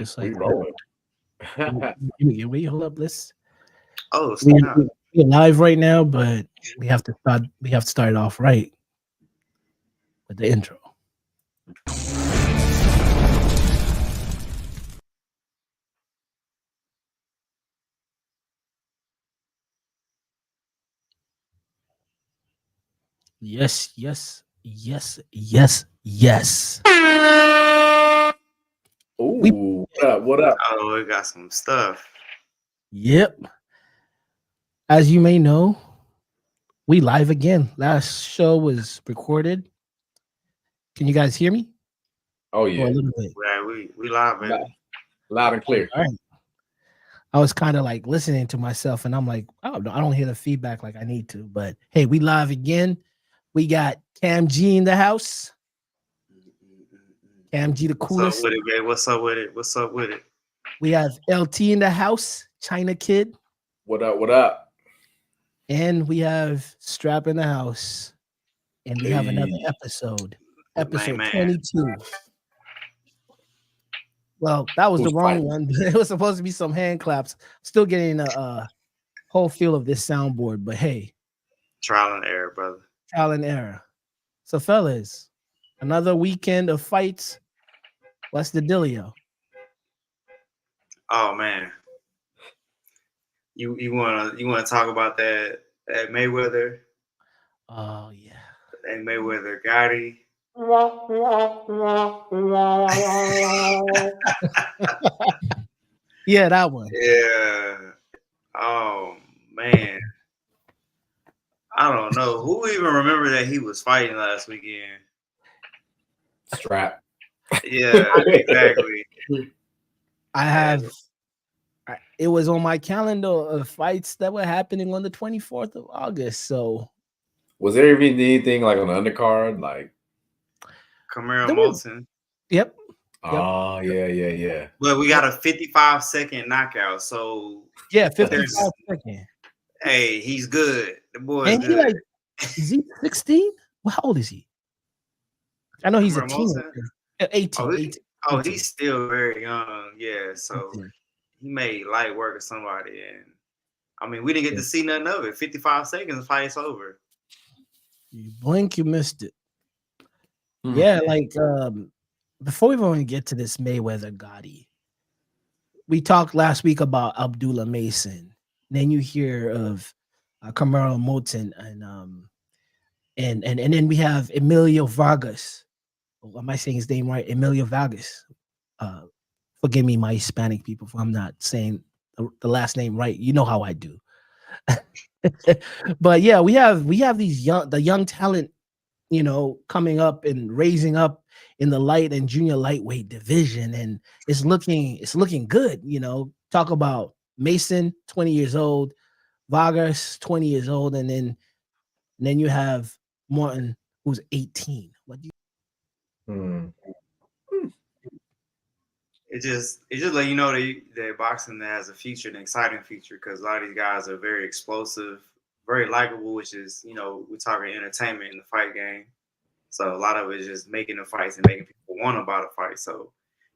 Just We like rolling. wait, hold up, let's Oh, we, snap. we're live right now, but we have to start it off right with the intro. Yes, yes, yes, yes, yes. We Ooh, what up? What up? Oh, we got some stuff. Yep. As you may know, we live again. Last show was recorded. Can you guys hear me? Oh Or yeah, a little bit. Yeah, we live, loud, baby. loud and clear. All right. I was kind of like listening to myself, and I'm like, I don't hear the feedback like I need to. But hey, we live again. We got Kam Gee in the house. Kam Gee, the What's up coolest. with it, baby? What's up with it? What's up with it? We have LT in the house, China Kid, What up? What up? and we have Strap in the house. And we have another Hey. episode, Man, episode man. 22. Well, that was the Who's wrong fighting? one. It was supposed to be some hand claps. Still getting a whole feel of this soundboard, but hey, Trial and error, brother. trial and error. So, fellas, another weekend of fights. What's the dealio? Oh man. You wanna talk about that Mayweather Oh yeah. and Mayweather Gotti? Yeah, that one. Yeah. Oh man. I don't know. Who even remember that he was fighting last weekend? Strap. Yeah, exactly. I have. It was on my calendar of fights that were happening on the 24th of August. So Was there even anything like on the undercard? Like, Camaro there was. Moulton. Yep. oh yeah. But we got a 55-second knockout. So Yeah, there's 55 seconds. hey, he's good. The boy is And he good. like, is he 16? Well, how old is he? I know he's a Camaro teenager. Moulton? 18, 18. Oh, 18. he's still very young. Yeah, so 18. he made light work of somebody. And I mean, we didn't get Yeah. to see nothing of it. 55 seconds, the fight's over. You blink, you missed it. Hmm. Yeah, like before we even get to this Mayweather Gotti, we talked last week about Abdullah Mason. Then you hear of Camaro Moulton and then we have Emilio Vargas. Oh, am I saying his name right? Emilio Vargas. Forgive me, my Hispanic people, if I'm not saying the last name right. You know how I do. But yeah, we have these young talent, coming up and raising up in the light and junior lightweight division, and it's looking good. Talk about Mason, 20 years old, Vargas, 20 years old, and then you have Martin, who's 18. What do you? Hmm. It just let you know that boxing has a future, an exciting future, because a lot of these guys are very explosive, very likable, which is, we're talking entertainment in the fight game. So a lot of it is just making the fights and making people want to buy the fight. So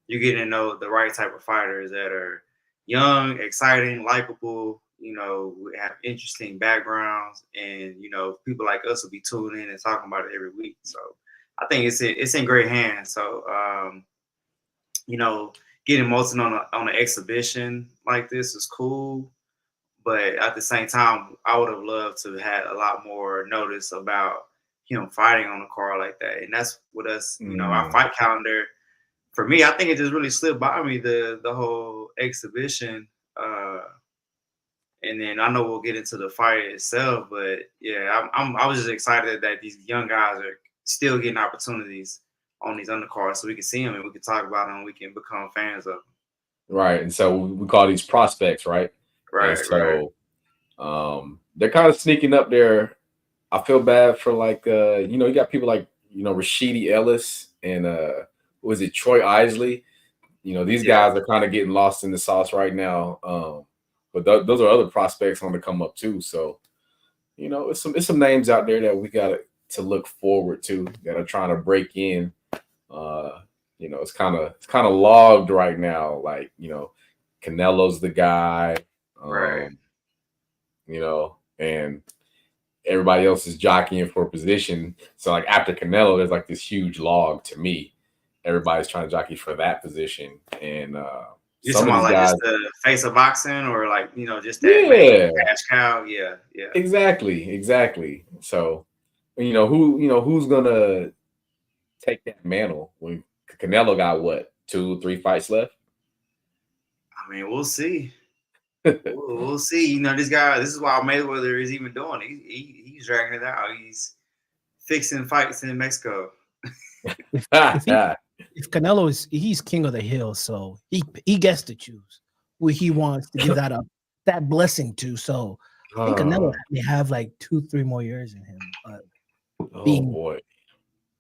you get to know the right type of fighters that are young, exciting, likable, we have interesting backgrounds, and people like us will be tuning in and talking about it every week. So I think it's in great hands. So getting Moulton on an exhibition like this is cool, but at the same time, I would have loved to have had a lot more notice about him fighting on a card like that. And that's with us, our fight calendar. For me, I think it just really slipped by me, the whole exhibition. And then I know we'll get into the fight itself, but yeah, I was just excited that these young guys are still getting opportunities on these undercards, so we can see them and we can talk about them and we can become fans of them. Right, and so we call these prospects, right? Right, and so, they're kind of sneaking up there. I feel bad for you got people like Rashidi Ellis and was it Troy Isley? These guys are kind of getting lost in the sauce right now. But those are other prospects on the come up too. So, it's some names out there that we got to look forward to that are trying to break in. you know, it's kind of logged right now. Like, you know, Canelo's the guy, Right. you know, and everybody else is jockeying for position. So like after Canelo, there's like this huge log to me. Everybody's trying to jockey for that position, and You're some talking of about these like guys, just the face of boxing, or like, you know, just that main yeah, cash cow. Yeah, yeah. exactly. So, you know who's gonna take that mantle when Canelo got what 2-3 fights left. I mean, we'll see. We'll see. You know, this guy. This is why Mayweather is even doing. He's dragging it out. He's fixing fights in Mexico. If he if Canelo is he's king of the hill, so he gets to choose who he wants to give that blessing to. So I think Canelo may have like 2-3 more years in him, Oh being boy.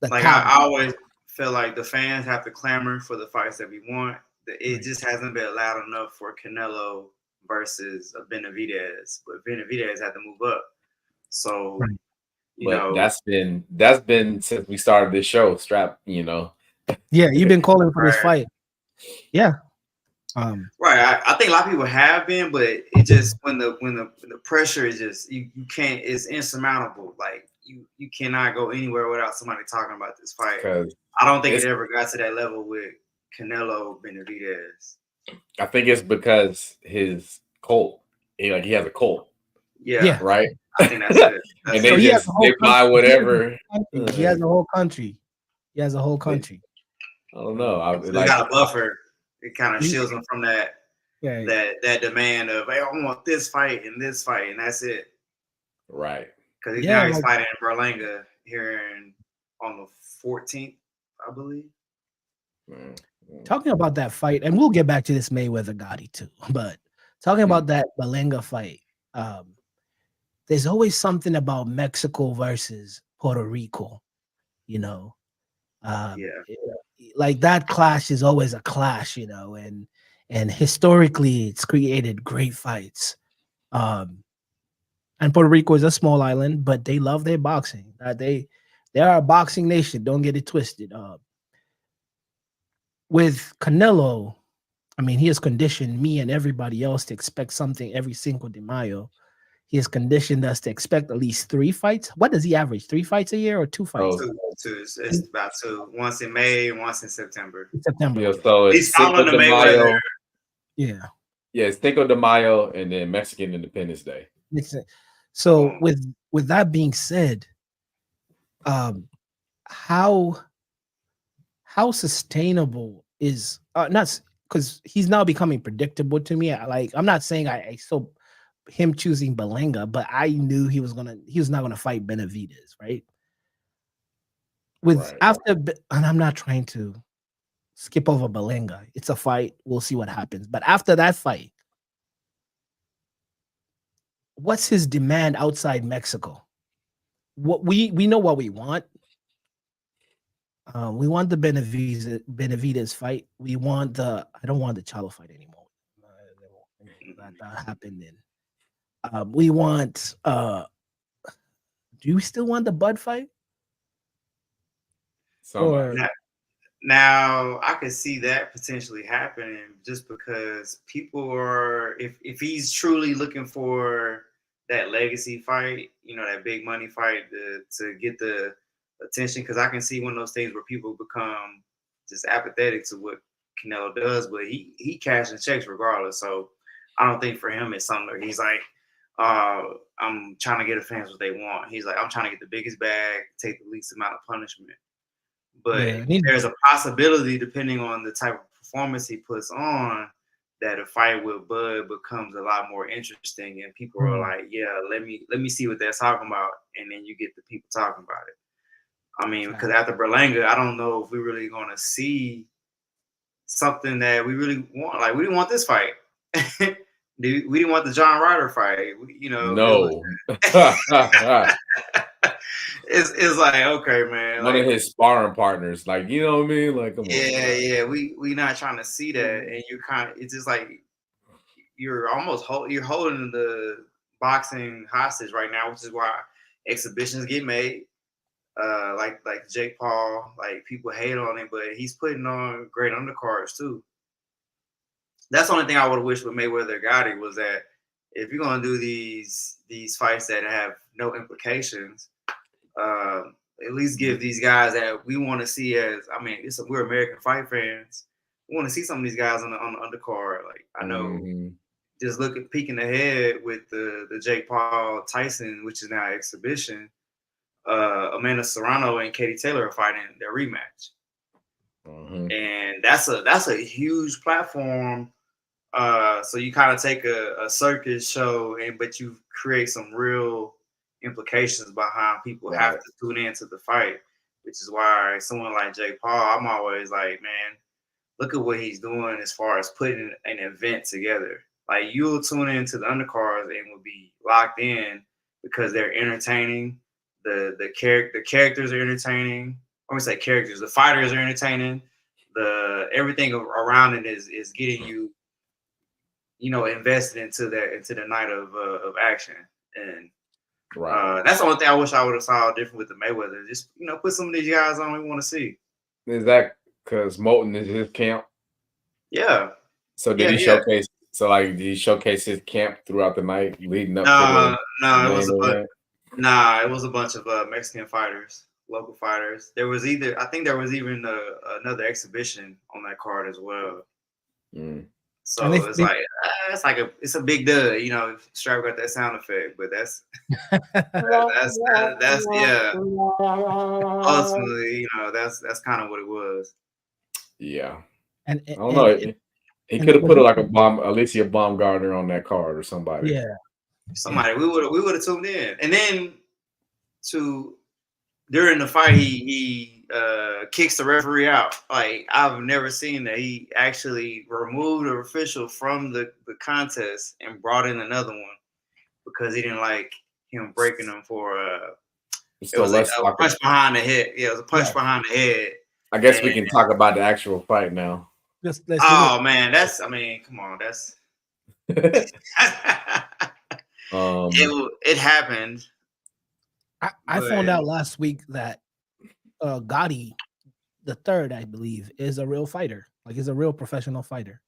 the Like top. I always feel like the fans have to clamor for the fights that we want. It Right. just hasn't been loud enough for Canelo versus a Benavidez, but Benavidez had to move up. So Right. you But know, that's been since we started this show, Strap, you know. Yeah, you've been calling for this right. fight. Yeah. Right. I think a lot of people have been, but it just when the pressure is just you can't, it's insurmountable. Like you cannot go anywhere without somebody talking about this fight. Because I don't think it it's ever got to that level with Canelo Benavidez. I think it's because his cult, he has a cult, Yeah, right? I think that's it. And That's So they he it. has just a whole they buy country. whatever. He has a whole country. He has a whole They, country. I don't know. I So they like got a buffer. It kind of He- shields them from that yeah. that demand of, hey, I want this fight and this fight, and that's it. right. Because Yeah, now he's like fighting in Berlanga here on the 14th, I believe. Mm, talking about that fight, and we'll get back to this Mayweather Gotti too. But talking about that Berlanga fight, there's always something about Mexico versus Puerto Rico. You know, um, Yeah. like that clash is always a clash. You know, and historically, it's created great fights. Um, and Puerto Rico is a small island, but they love their boxing. They are a boxing nation. Don't get it twisted. With Canelo, I mean, he has conditioned me and everybody else to expect something every Cinco de Mayo. He has conditioned us to expect at least 3 fights. What does he average? 3 fights a year or 2 fights? Oh, Two. It's about two. Once in May, once in September. In September. yeah. Okay. So He's it's Cinco following the de Mayweather. Mayo. Yeah. Yeah, it's Cinco de Mayo and then Mexican Independence Day. Makes sense. So with that being said, how sustainable is not because he's now becoming predictable to me. I'm not saying I so him choosing Berlanga, but I knew he was not gonna fight Benavidez, right? Right. And I'm not trying to skip over Berlanga. It's a fight. We'll see what happens. But after that fight, what's his demand outside Mexico? What we know what we want. We want the Benavidez fight. We want I don't want the Chalo fight anymore. That happened in. We want. Do you still want the Bud fight? Somebody. Now I could see that potentially happening just because people are, if he's truly looking for that legacy fight, you know, that big money fight to get the attention, because I can see one of those things where people become just apathetic to what Canelo does, but he cashing checks regardless. So I don't think for him it's something where he's like, I'm trying to get the fans what they want. He's like, I'm trying to get the biggest bag, take the least amount of punishment. But there's a possibility, depending on the type of performance he puts on, that a fight with Bud becomes a lot more interesting, and people are like, "Yeah, let me see what they're talking about," and then you get the people talking about it. I mean, because after Berlanga, I don't know if we're really going to see something that we really want. Like, we didn't want this fight. We didn't want the John Ryder fight. No. It's like, okay, man. One like, of his sparring partners, like, you know what I mean? Like, come on. Yeah. We not trying to see that, and it's just like you're holding the boxing hostage right now, which is why exhibitions get made. like Jake Paul. Like people hate on him, but he's putting on great undercards too. That's the only thing I would have wished with Mayweather Gotti was that if you're gonna do these fights that have no implications, at least give these guys that we want to see as we're American fight fans. We want to see some of these guys on the undercard. Like I know just peeking ahead with the Jake Paul Tyson, which is now exhibition, Amanda Serrano and Katie Taylor are fighting their rematch. And that's a huge platform. So you kind of take a circus show but you create some real implications behind people have to tune into the fight, which is why someone like Jake Paul, I'm always like, man, look at what he's doing as far as putting an event together. Like you'll tune into the undercards and will be locked in because they're entertaining. The characters are entertaining. I would say characters. The fighters are entertaining. Everything around it is getting you, invested into the night of action. And that's the only thing I wish I would have saw different with the Mayweather. Just put some of these guys on we want to see. Is that because Moulton is his camp? Yeah. So did he showcase? So did he showcase his camp throughout the night leading up? It was a bunch of Mexican fighters, local fighters. I think there was even another exhibition on that card as well. So it's a big dud, Strap got that sound effect, but that's ultimately, that's kind of what it was. Yeah. And I don't know. He could have put Alicia Baumgartner on that card or somebody. Yeah. Somebody we would have tuned in. And then during the fight he kicks the referee out. Like I've never seen that. He actually removed an official from the contest and brought in another one because he didn't like him breaking him for it was a punch behind the head. Yeah, it was a punch behind the head. I guess we can talk about the actual fight now. Man, come on, that's it happened. I found out last week that Gotti the third, I believe, is a real fighter. Like he's a real professional fighter.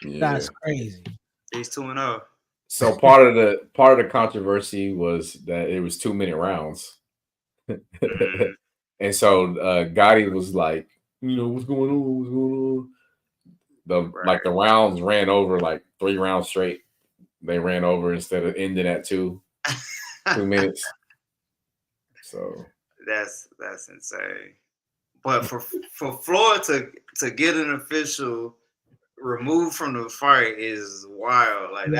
Yeah. That's crazy. He's 2-0. So part of the controversy was that it was 2-minute rounds. And so Gotti was like, what's going on? The rounds ran over like 3 rounds straight. They ran over instead of ending at 2 minutes. So that's insane. But for Floyd to get an official removed from the fight is wild. Like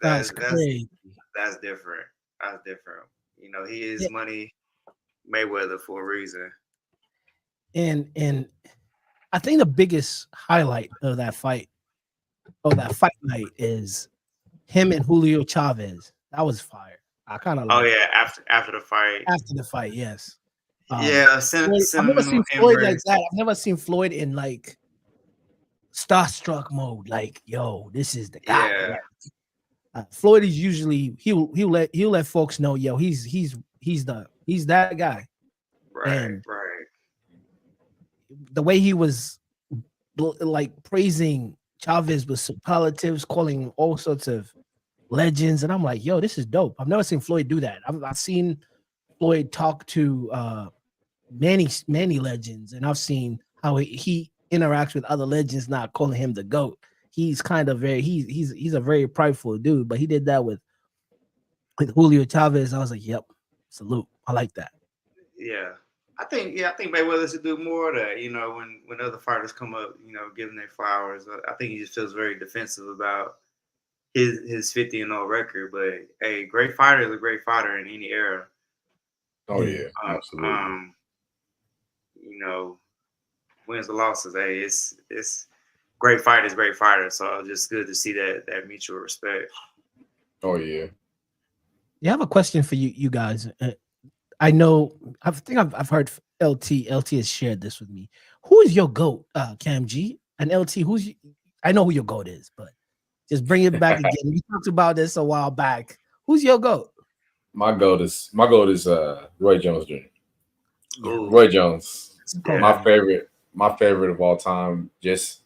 that's crazy. That's different. That's different. He is money Mayweather for a reason. And I think the biggest highlight of that fight night is him and Julio Chavez. That was fire. I kind of after the fight. After the fight, yes. I've never seen Floyd like that. I've never seen Floyd in like starstruck mode. Like, yo, this is the guy. Yeah. Floyd is usually he'll let folks know, yo, he's that guy. Right. The way he was like praising Chavez with superlatives, calling all sorts of legends, and I'm like, yo, this is dope. I've never seen Floyd do that. I've seen Floyd talk to many legends, and I've seen how he interacts with other legends, not calling him the GOAT. He's kind of he's a very prideful dude, but he did that with Julio Chavez. I was like, yep, salute. I like that. Yeah. I think Mayweather should do more of that, when other fighters come up, give them their flowers. I think he just feels very defensive about his 50-0 record. But a great fighter is a great fighter in any era. Oh yeah, absolutely. Wins the losses. Hey, it's great fighter is great fighter. So it's just good to see that mutual respect. Oh yeah. Yeah, I have a question for you guys. I think I've heard LT has shared this with me. Who is your GOAT, Kam Gee? And LT, I know who your GOAT is, but just bring it back again. We talked about this a while back. Who's your GOAT? my goat is Roy Jones Jr. Yeah. Ooh, Roy Jones, Yeah. my favorite of all time, just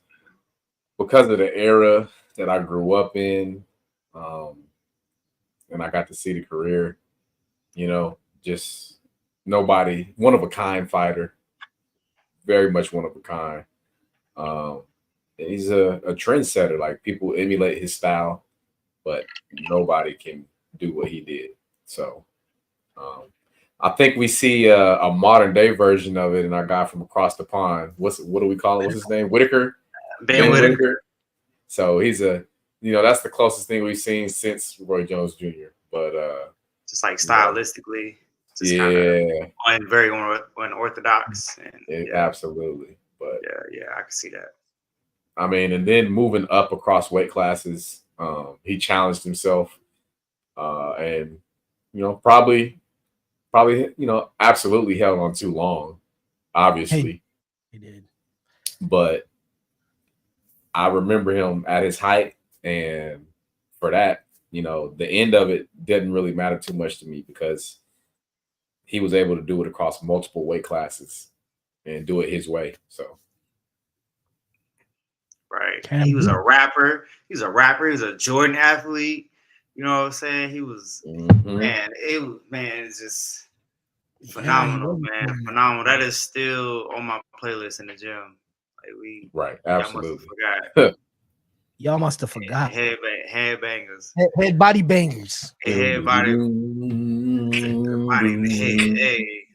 because of the era that I grew up in, um, and I got to see the career. You know, just nobody, one of a kind fighter, very much one of a kind. Um, and he's a trendsetter. Like people emulate his style, but nobody can do what he did. So um, I think we see a modern day version of it in our guy from across the pond. What do we call him? What's his name? Whitaker. Ben Whitaker. So he's that's the closest thing we've seen since Roy Jones Jr. But Just like yeah, stylistically, just kind of yeah, very unorthodox, and absolutely. But yeah, I can see that. I mean, and then moving up across weight classes, he challenged himself, and probably absolutely held on too long, obviously. He did. But I remember him at his height, and for that, the end of it didn't really matter too much to me because he was able to do it across multiple weight classes and do it his way. So, Right. Kam He was Gee. a rapper. He was a Jordan athlete. You know what I'm saying? He was man. It's just phenomenal, man. Phenomenal. That is still on my playlist in the gym. Like right, y'all must have absolutely. forgot. Y'all must have forgot. Headbangers. Head body bangers. Everybody body in the head. Hey,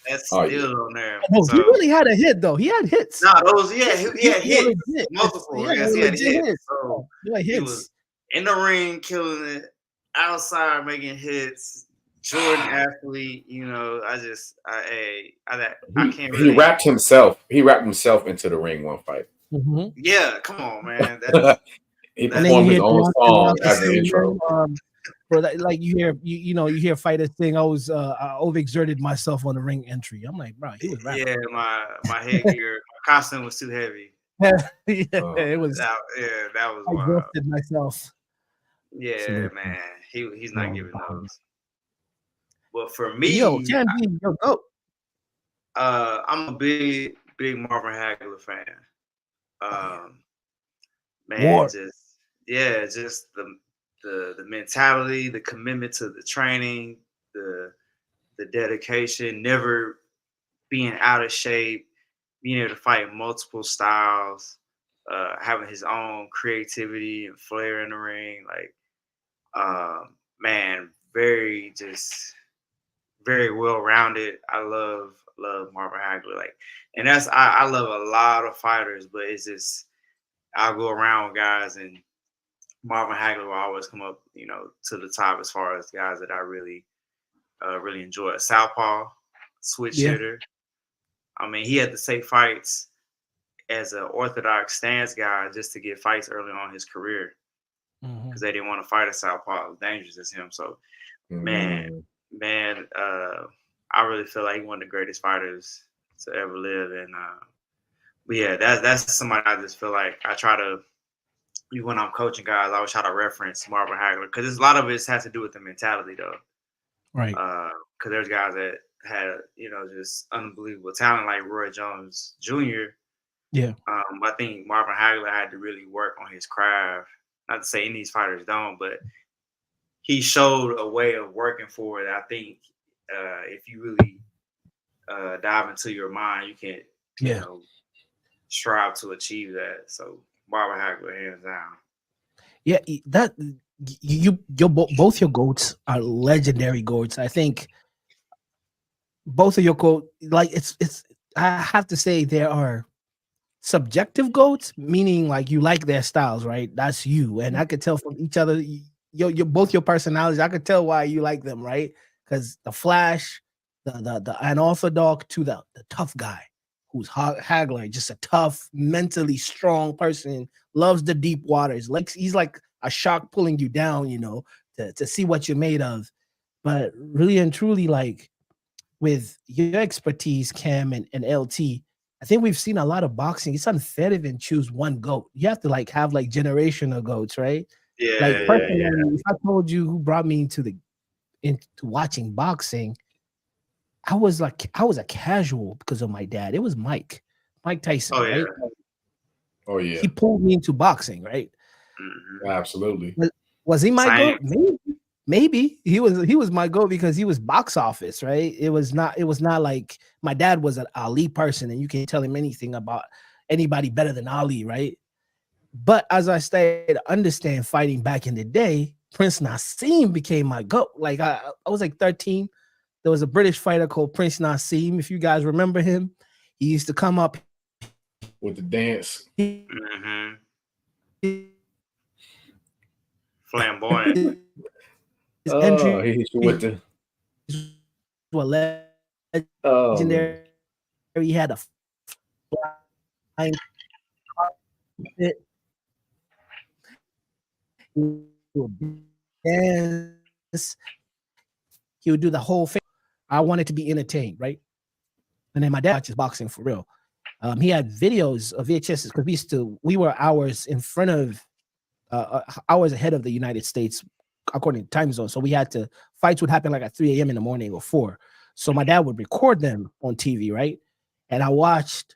that's Oh, still yeah. on there. No, he So really had a hit though. He had hits. no, those he had hits. Legit. Multiple. Yeah, Yes, he had legit hits. So Yeah, he hits. was in the ring killing it, outside making hits. Jordan athlete, I can't really. He wrapped himself into the ring one fight. Mm-hmm. Yeah, come on, man. He And then performed you his hear own song as the saying, intro. bro, like you hear fighters saying, I overexerted myself on the ring entry. I'm like, bro, he was rapping. Yeah, my headgear, my costume was too heavy. It was. That was I wild. exhausted myself. Yeah, Absolutely. man, he's not giving those. But for But me, yo, Kam Gee, go. I'm a big Marvin Hagler fan. Man, War. just the mentality, the commitment to the training, the dedication, never being out of shape, being able to fight multiple styles, having his own creativity and flair in the ring. Like, man, very well rounded. I love Marvin Hagler. Like, and I love a lot of fighters, but it's just I'll go around with guys, and Marvin Hagler will always come up, to the top as far as guys that I really enjoy. Southpaw, switch hitter. I mean, he had to take fights as an orthodox stance guy just to get fights early on in his career because they didn't want to fight a southpaw as dangerous as him. So, man, I really feel like he's one of the greatest fighters to ever live. And but yeah, that's somebody I just feel like I try to. When I'm coaching guys, I always try to reference Marvin Hagler because a lot of it has to do with the mentality, though. Right. Because there's guys that had, just unbelievable talent like Roy Jones Jr. Yeah. I think Marvin Hagler had to really work on his craft. Not to say any of these fighters don't, but he showed a way of working for it. I think if you really dive into your mind, you can, strive to achieve that. So Marvin Hagler, hands down. Yeah, that both your goats are legendary goats. I think both of your goats, like it's. I have to say there are subjective goats, meaning like you like their styles, right? That's you, and I could tell from each other. Your both your personalities. I could tell why you like them, right? Because the flash, the unorthodox to the tough guy. Who's Hagler, just a tough, mentally strong person, loves the deep waters. Like he's like a shark pulling you down, to see what you're made of. But really and truly, like with your expertise, Kam and LT, I think we've seen a lot of boxing. It's unfair to even choose one goat. You have to have generational goats, right? Yeah. Like personally, if I told you who brought me into watching boxing, I was a casual because of my dad. It was Mike Tyson, Oh right? yeah. Oh yeah, He pulled me into boxing, right? absolutely. Was he my Same. goat? Maybe he was my goat because he was box office, right? It was not like my dad was an Ali person, and you can't tell him anything about anybody better than Ali, right? But as I started to understand fighting back in the day, Prince Nassim became my goat. Like I was like 13. There was a British fighter called Prince Nassim. If you guys remember him, he used to come up With the dance. Mm-hmm. Flamboyant. His Oh, he hit you with entries the. were Oh man. legendary. He had a flying carpet. He would dance. He would do the whole thing. I wanted to be entertained, right? And then my dad watches boxing for real. He had videos of VHSs because we were hours in front of hours ahead of the United States according to time zone. So we had to fights would happen like at 3 a.m. in the morning or 4. So my dad would record them on TV, right? And I watched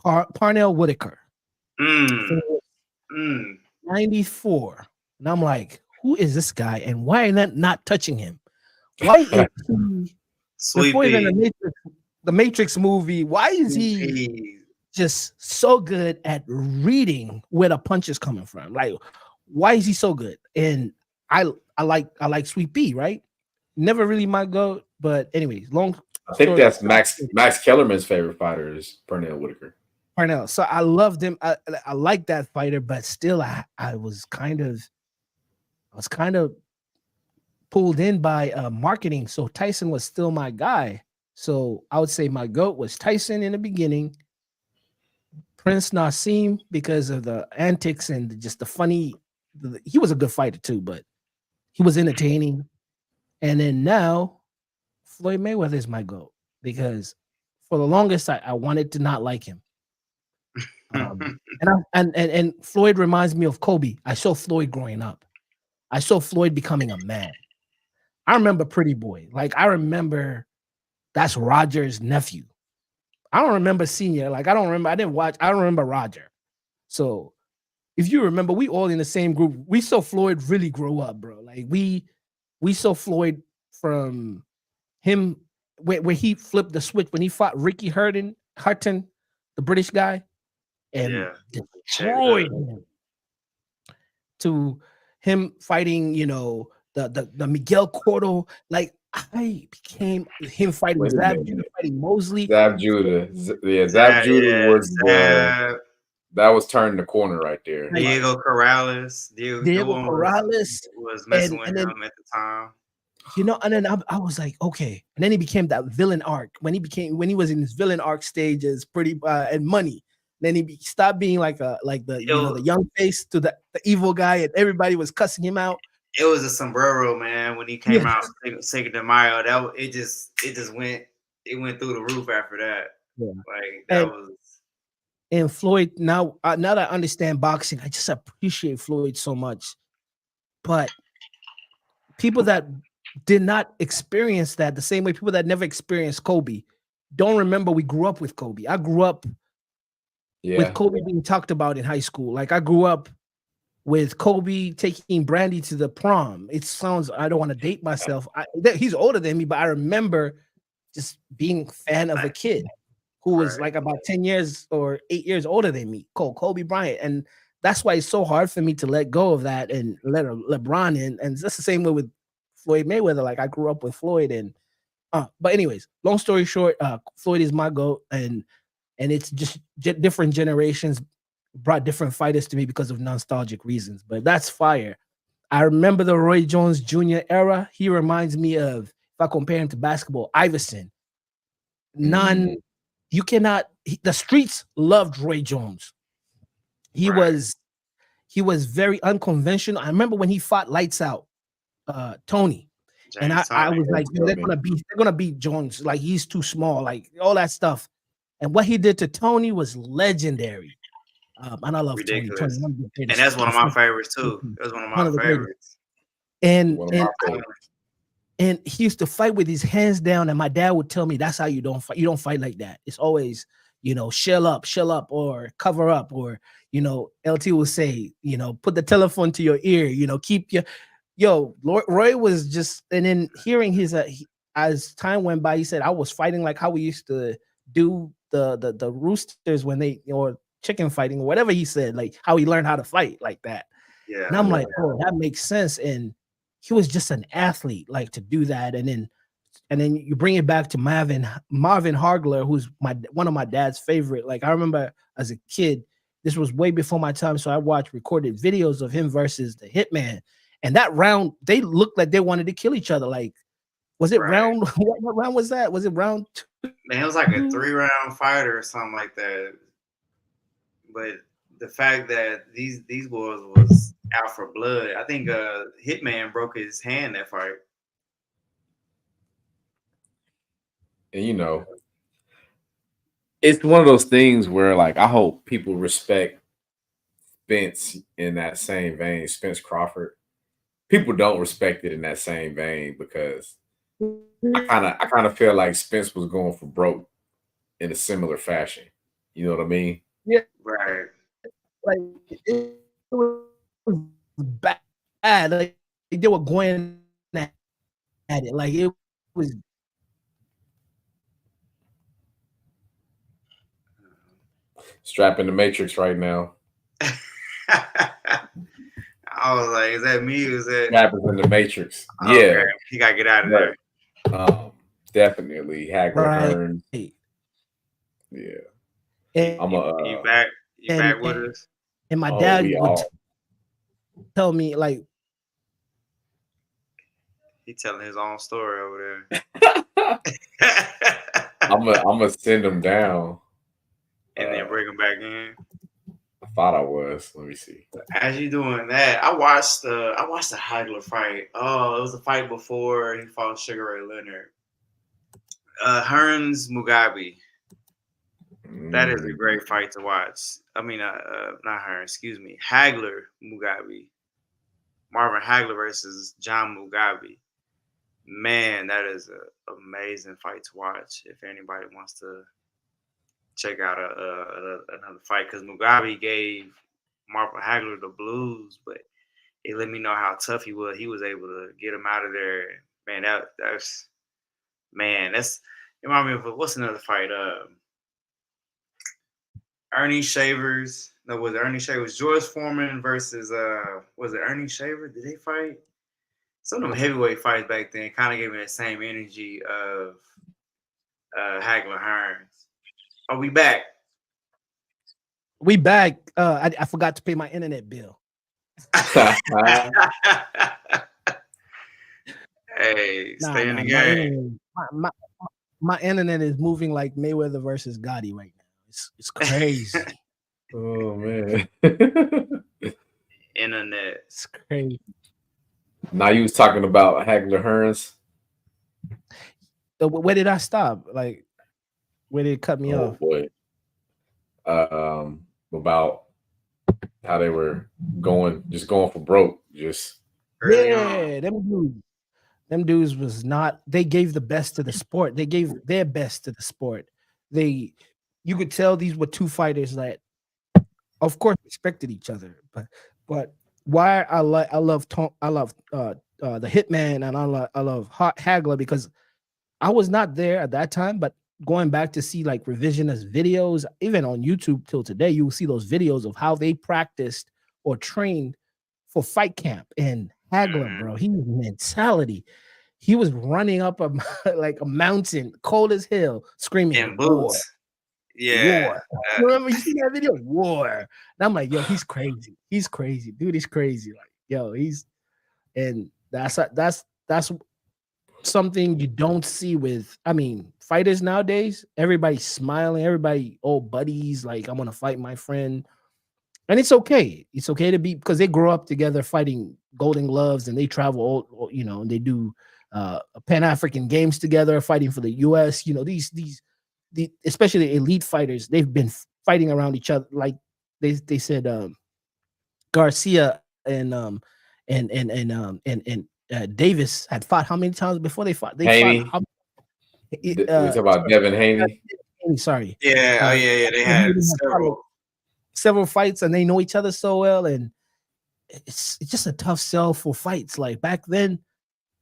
Parnell Whitaker. Mm. Mm. 94. And I'm like, who is this guy? And why am I not touching him? Why is he Sweet before even pea. the Matrix movie? Why is he Pea. just so good at reading where the punch is coming from? Like, why is he so good? And I like Sweet Pea, right? Never really my goat, but anyways, long I think story. that's Max Kellerman's favorite fighter is Pernell Whitaker. Parnell. So I loved him. I like that fighter, but still I was kind of pulled in by marketing. So Tyson was still my guy. So I would say my GOAT was Tyson in the beginning, Prince Nassim because of the antics and just the funny. He was a good fighter too, but he was entertaining. And then now Floyd Mayweather is my GOAT because for the longest I wanted to not like him. And Floyd reminds me of Kobe. I saw Floyd growing up. I saw Floyd becoming a man. I remember Pretty Boy. Like I remember that's Roger's nephew. I don't remember Senior. Like I don't remember Roger. So if you remember, we all in the same group. We saw Floyd really grow up, bro. Like we saw Floyd from him where he flipped the switch when he fought Ricky Hutton, the British guy, and destroyed him, to him fighting, the Miguel Cotto. Like I became him fighting Zab Judah, fighting Mosley. Zab Judah. Zab Judah was that was turning the corner right there. Diego Corrales. Diego Corrales was messing with him at the time. And then I was like, okay. And then he became that villain arc when he was in his villain arc stages, pretty and Money. Then he stopped being like the young face to the evil guy, and everybody was cussing him out. It was a sombrero, man, when he came out Cinco de Mayo. It just went through the roof after that. Yeah. Like that was. And Floyd, now that I understand boxing, I just appreciate Floyd so much. But people that did not experience that the same way people that never experienced Kobe don't remember we grew up with Kobe. I grew up with Kobe being talked about in high school. Like I grew up with Kobe taking Brandy to the prom. It sounds, I don't want to date myself. He's older than me, but I remember just being a fan of a kid who was like about 10 years or 8 years older than me, called Kobe Bryant. And that's why it's so hard for me to let go of that and let LeBron in. And it's the same way with Floyd Mayweather. Like I grew up with Floyd but anyways, long story short, Floyd is my GOAT, and it's just different generations brought different fighters to me because of nostalgic reasons. But that's fire. I remember the Roy Jones Jr. era. He reminds me of, if I compare him to basketball, Iverson. You cannot. The streets loved Roy Jones. He was very unconventional. I remember when he fought Lights Out, Tony, and I was like, they're gonna beat Jones. Like he's too small. Like all that stuff. And what he did to Tony was legendary. And I love ridiculous. Tony. And that's one of my favorites too. It was one of my favorites. And And he used to fight with his hands down, and my dad would tell me that's how you don't fight. You don't fight like that. It's always, shell up, or cover up, or LT will say, put the telephone to your ear, keep your Roy was just, and then hearing his as time went by, he said I was fighting like how we used to do the roosters when they or chicken fighting or whatever he said, like how he learned how to fight like that. Yeah. And I'm like, oh, that makes sense. And he was just an athlete, like to do that. And then you bring it back to Marvin Hagler, who's one of my dad's favorite. Like I remember as a kid, this was way before my time, so I watched recorded videos of him versus the Hitman. And that round, they looked like they wanted to kill each other. Like, was it round? What round was that? Was it round 2? Man, it was like a 3-round fight or something like that. But the fact that these boys was out for blood, I think Hitman broke his hand that fight. And it's one of those things where, like, I hope people respect Spence in that same vein, Spence Crawford. People don't respect it in that same vein because I kind of feel like Spence was going for broke in a similar fashion. You know what I mean? Yeah, right. Like it was bad. Like they were going at it. Like it was. Strap in the Matrix right now. I was like, is that me? Is that Strap is in the Matrix? Yeah, okay. He gotta get out of there. Definitely Hagler Hearns. Yeah, and, you back? You back with us? And my dad would tell me, like, he telling his own story over there. I'm gonna send him down and then bring him back in. I thought I was. Let me see. As you doing that, I watched the Hagler fight. Oh, it was a fight before he fought Sugar Ray Leonard. Hearns Mugabe. That is a great fight to watch. I mean, not Hearns. Excuse me, Hagler Mugabe. Marvin Hagler versus John Mugabe. Man, that is an amazing fight to watch. If anybody wants to check out another fight, because Mugabe gave Marvin Hagler the blues, but it let me know how tough he was. He was able to get him out of there. Man, that's it reminded me of what's another fight? Ernie Shavers. No, was it Ernie Shavers? George Foreman versus was it Ernie Shavers? Did they fight? Some of them heavyweight fights back then kind of gave me that same energy of Hagler Hearns. Are we back? We back. I forgot to pay my internet bill. Hey, stay in the game. My internet is moving like Mayweather versus Gotti right now. It's crazy. Oh man. Internet. It's crazy. Now you was talking about Hagler Hearns. Where did I stop? Like, where did it cut me off? Boy. About how they were going for broke. Just them dudes was not. They gave the best to the sport. They gave their best to the sport. You could tell these were two fighters that, of course, respected each other. But why I love the Hitman and I love Hagler, because I was not there at that time, but going back to see like revisionist videos, even on YouTube till today, you will see those videos of how they practiced or trained for fight camp. And Hagler, bro, he was mentality. He was running up like a mountain, cold as hell, screaming in boots. War. Yeah. War. Remember you see that video? War. And I'm like, yo, he's crazy. He's crazy. Dude, he's crazy. Like, yo, that's something you don't see with, I mean, fighters nowadays. Everybody's smiling, everybody, buddies, like, I'm gonna fight my friend. And it's okay. It's okay to be, because they grow up together fighting Golden Gloves, and they travel, and they do Pan-African games together, fighting for the US. Especially the elite fighters, they've been fighting around each other. Like they said, Garcia and Davis had fought how many times before they fought? They Haney. fought. We talk about Devin Haney. Sorry. Yeah, yeah. They had several fights, and they know each other so well, and it's just a tough sell for fights. Like back then,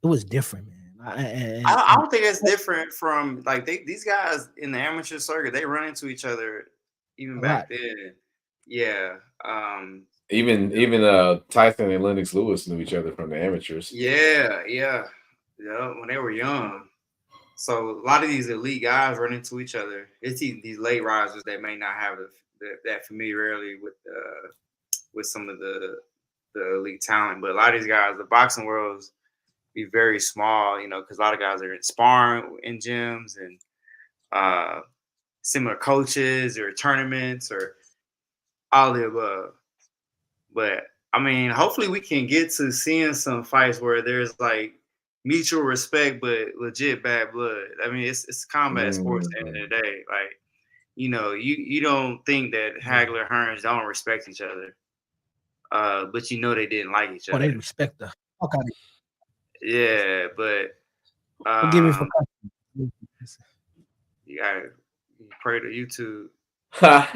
it was different, man. I don't think it's different from like these guys in the amateur circuit. They run into each other even back then. Yeah. Even Tyson and Lennox Lewis knew each other from the amateurs. Yeah, when they were young. So a lot of these elite guys run into each other. It's these late risers that may not have that familiarity with some of the elite talent. But a lot of these guys, the boxing world's be very small, because a lot of guys are sparring in gyms and similar coaches or tournaments or all the above. But I mean, hopefully we can get to seeing some fights where there's like mutual respect but legit bad blood. I mean, it's combat sports at the end of the day. Like, you don't think that Hagler Hearns don't respect each other, but they didn't like each other. They respect the fuck out of it. Yeah, but forgive me for you gotta pray to YouTube. But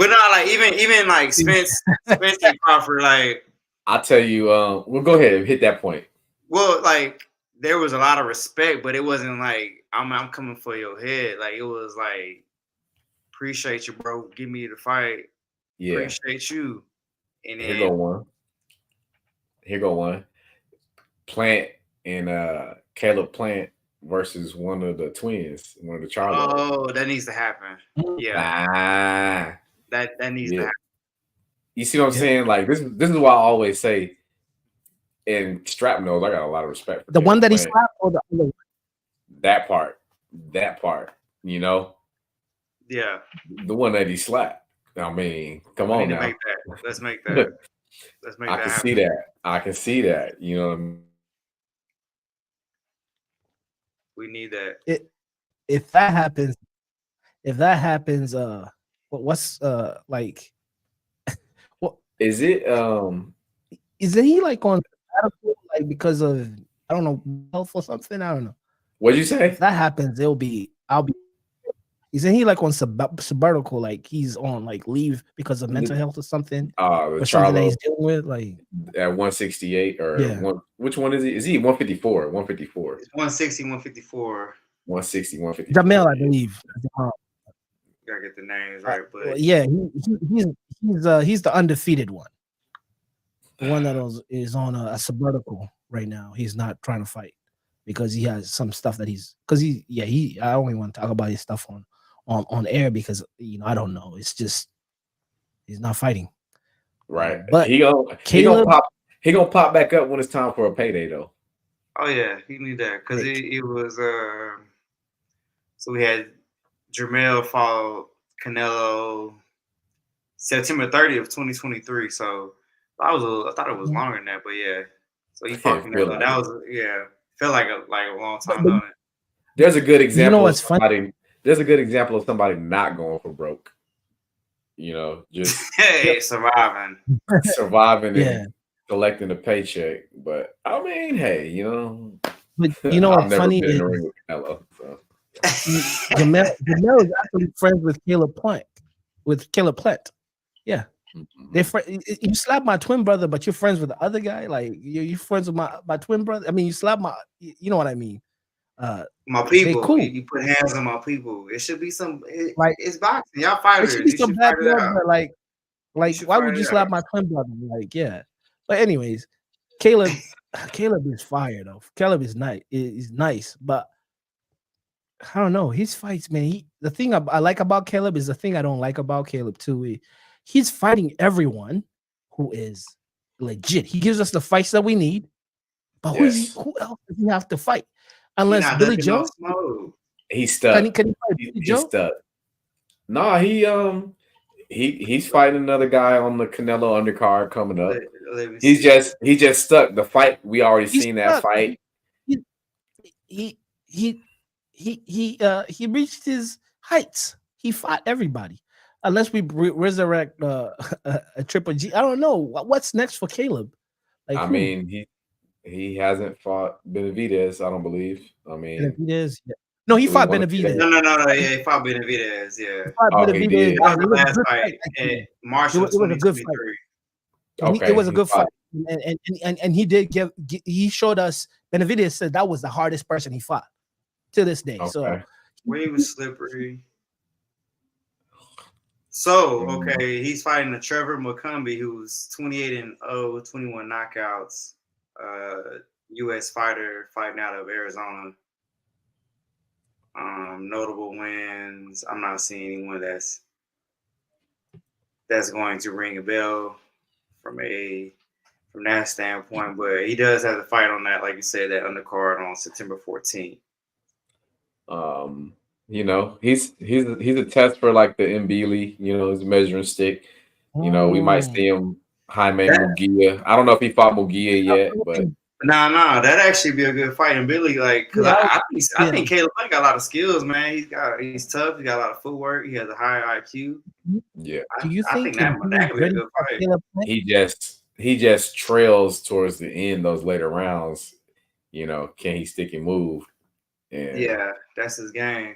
not like even like Spence and Crawford, like I'll tell you, well, go ahead and hit that point. Well, like there was a lot of respect, but it wasn't like I'm coming for your head. Like it was like, appreciate you, bro. Give me the fight. Yeah, appreciate you. And then Here go one. Plant and Caleb Plant versus one of the twins, one of the Charlo. Oh, that needs to happen. Yeah, that needs to happen. You see what I'm saying? Like this is why I always say, and Strap knows I got a lot of respect for the one that he slapped or the other one. That part, Yeah, the one that he slapped. I mean, come on now. Let's make that. I can see that. I can see that. You know what I mean? We need that. If that happens, what's like? What is it? Isn't he like on sabbatical, like because of I don't know health or something? I don't know. What'd you say? If that happens, I'll be. Isn't he like on sabbatical? Like he's on like leave because of mental health or something? Or something that he's dealing with, like at 168 or which one is he? Is he 154? 154. It's 160, 154. 160, 154. Jamel, I believe. Gotta get the names right, but he's the undefeated one. The one that is on a sabbatical right now. He's not trying to fight because he has some stuff that I only want to talk about his stuff on air because I don't know. It's just he's not fighting. Right. But he gonna pop back up when it's time for a payday though. Oh yeah, he knew that because it was so we had Jermell fought Canelo September 30th, 2023. So I thought it was longer than that, but yeah. So he fought Canelo. Like that was felt like a long time on it. There's a good example. You know what's funny? There's a good example of somebody not going for broke. Just surviving and collecting a paycheck. But I mean, hey, But what's funny is Canelo, so. Jamel is actually friends with Caleb Plant. Yeah. Mm-hmm. You slap my twin brother, but you're friends with the other guy. Like you friends with my twin brother. I mean, you slap my. You know what I mean? My people. Cool. You put hands on my people. It should be some. It's boxing. Y'all fighters. It should be some bad blood, but like why would you slap my twin brother? Like, yeah. But anyways, Caleb is fire though. Caleb is nice. Is nice, but I don't know. His fights, man. The thing I like about Caleb is the thing I don't like about Caleb too. He's fighting everyone who is legit. He gives us the fights that we need. But who else does he have to fight? Unless Billy Joe. He's stuck. Can he fight Billy Joe? Stuck. No, he's fighting another guy on the Canelo undercard coming up. He's just stuck. The fight we already seen that fight. He reached his heights. He fought everybody. Unless we resurrect a Triple G. I don't know. What's next for Caleb? Like I who? mean, he hasn't fought Benavidez, I don't believe. I mean, Benavidez. Yeah. No, he do we fought want to say Benavidez. that? No. Yeah, he fought Benavidez. Yeah, He fought Oh, he Benavidez, did. that was and the it was a last good fight fight. in Actually, March it of was a good fight. 2023. And it Okay, was a he good fight, fought. and he did he showed us. Benavidez said that was the hardest person he fought to this day. So Okay. Where he was slippery. So, Mm, okay, he's fighting a Trevor McCumbee, who's 28-0, 21 knockouts, U.S. fighter fighting out of Arizona. Notable wins. I'm not seeing anyone that's going to ring a bell from that standpoint, but he does have a fight on that, like you said, that undercard on September 14th. you know, he's a test for like the Mbili, you know, his measuring stick. You know, we might see him Jaime That Mugia. I don't know if he fought Mugia yet, but nah, that'd actually be a good fight. And Billy, like, because Yeah, I think Caleb Plant got a lot of skills, man. He's tough. He got a lot of footwork. He has a high IQ. yeah, do you I think think that Embiid could be a ready good for fight. Caleb Plant? he just trails towards the end, those later rounds. You know, can he stick and move? And Yeah, that's his game.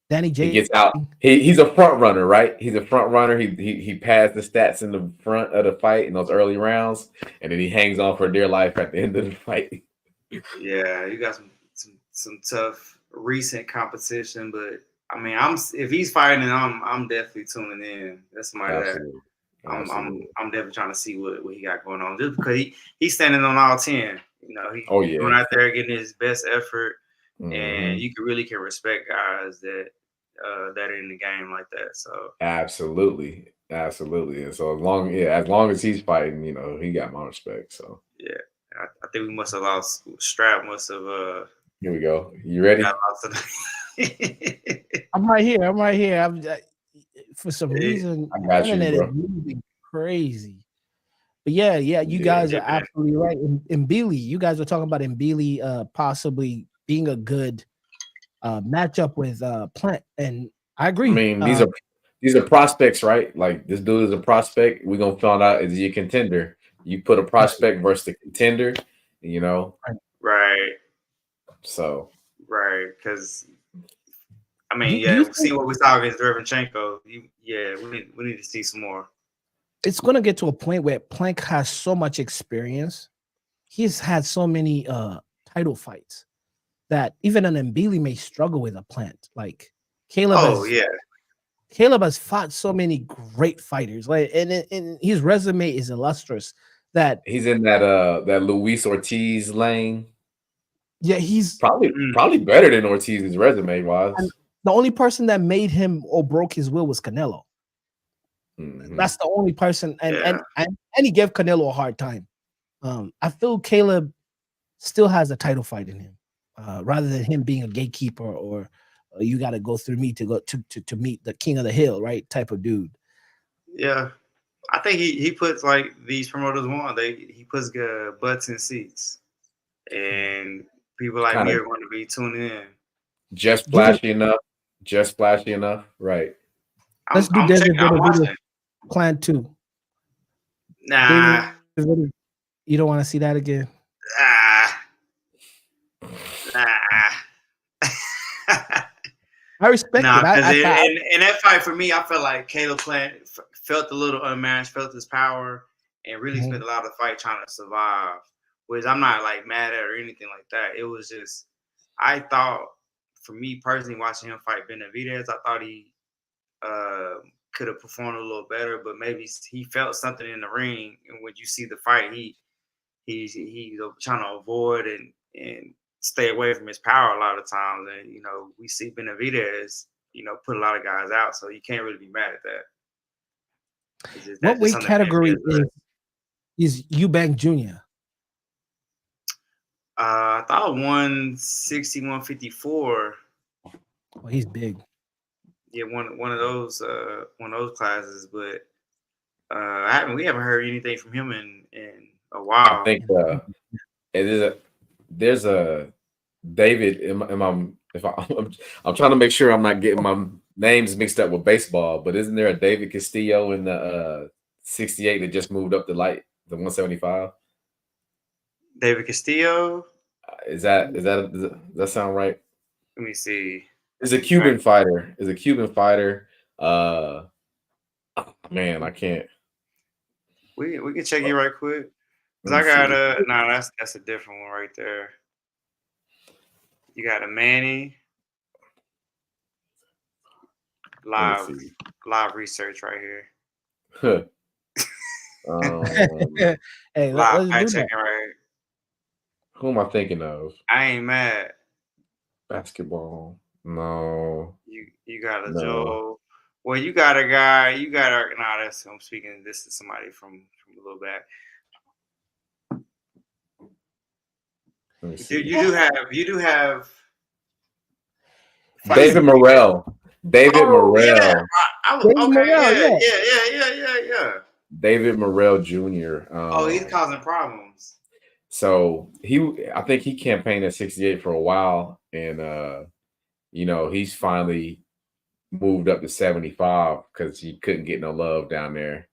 Danny he J. gets out. He's a front runner, right? He's a front runner. He passed the stats in the front of the fight in those early rounds, and then he hangs on for dear life at the end of the fight. Yeah, you got some tough recent competition, but I mean, if he's fighting, I'm definitely tuning in. That's somebody that Absolutely, I'm absolutely. definitely trying to see what he got going on. Just because he's standing on all 10. You know, Oh he's going yeah. out there getting his best effort, and Hmm. you can respect guys that that are in the game like that. So Absolutely, absolutely. And so as long as he's fighting, you know, he got my respect. So yeah, I think we must have lost. Strap must have here we go. You ready? got lost. I'm right here. For some Hey, reason, I the got you, internet is bro. moving crazy. But yeah, you Yeah. guys yeah, are man. absolutely right. In Mbili, you guys were talking about Mbili possibly being a good matchup with Plant, and I I agree. mean, these are prospects, right? Like this dude is a prospect. We're gonna find out, is he a contender? You put a Right, prospect versus the contender, you know. right. Right, So right. Because I Do, mean, do you yeah, see think what we saw against Derevchenko. Yeah, we need to see some more. it's going to get to a point where Plank has so much experience? He's had so many title fights that even an Mbili may struggle with a Plant. Like Caleb Oh has yeah, Caleb has fought so many great fighters, like, and his resume is illustrious. That he's in that Luis Ortiz lane. yeah, he's Probably better than Ortiz's resume and wise. the only person that made him or broke his will was Canelo. Hmm. That's the only person, yeah, and he gave Canelo a hard time. I feel Caleb still has a title fight in him, rather than him being a gatekeeper or you got to go through me to go to meet the king of the hill, right? Type of dude. yeah. I think he puts like these promoters want. He puts butts in seats, and people like Kind me of are going to be tuning in. just Give it. flashy enough. Just flashy enough. Right. Let's do I'm David checking. I'm Benavidez watching. Clan 2. Nah, David Benavidez, you don't want to see that again. ah, nah. I respect it. Nah, because I thought in that fight for me, I felt like Caleb Plant felt a little unmatched, felt his power, and really spent a lot of the fight trying to survive. Which I'm not like mad at or anything like that. It was just I thought, for me personally, watching him fight Benavidez, I thought he could have performed a little better, but maybe he felt something in the ring, and when you see the fight, he's trying to avoid and stay away from his power a lot of times. And we see Benavidez, put a lot of guys out, so you can't really be mad at that. what That's just weight something category Benavidez. is Eubank Jr.? I thought 160, 154. Oh, he's big. Yeah, one of those classes, but we haven't heard anything from him in a I while. think there's a David. I'm trying to make sure I'm not getting my names mixed up with baseball, but isn't there a David Castillo in the 68 that just moved up the 175? David Castillo. Does that sound right? Let me see. Is a Cuban fighter. Is a Cuban fighter. Man, I can't. We can check you right quick. Cause Let I me got see. that's a different one right there. You got a Manny. Let me see. Live research right here. Huh. Hey, Live let's do fact that. checking right here. Who am I thinking of? I ain't mad. Basketball. No. You got a No. Joe. Well, you got a guy. You got a nah. That's I'm speaking. This is somebody from a little back. Let me see. You do have David Morrell. David Morrell. Yeah. David Okay. Morrell, Yeah. David Morrell Jr. Oh, he's causing problems. So I think he campaigned at 68 for a while, and he's finally moved up to 75 because he couldn't get no love down there.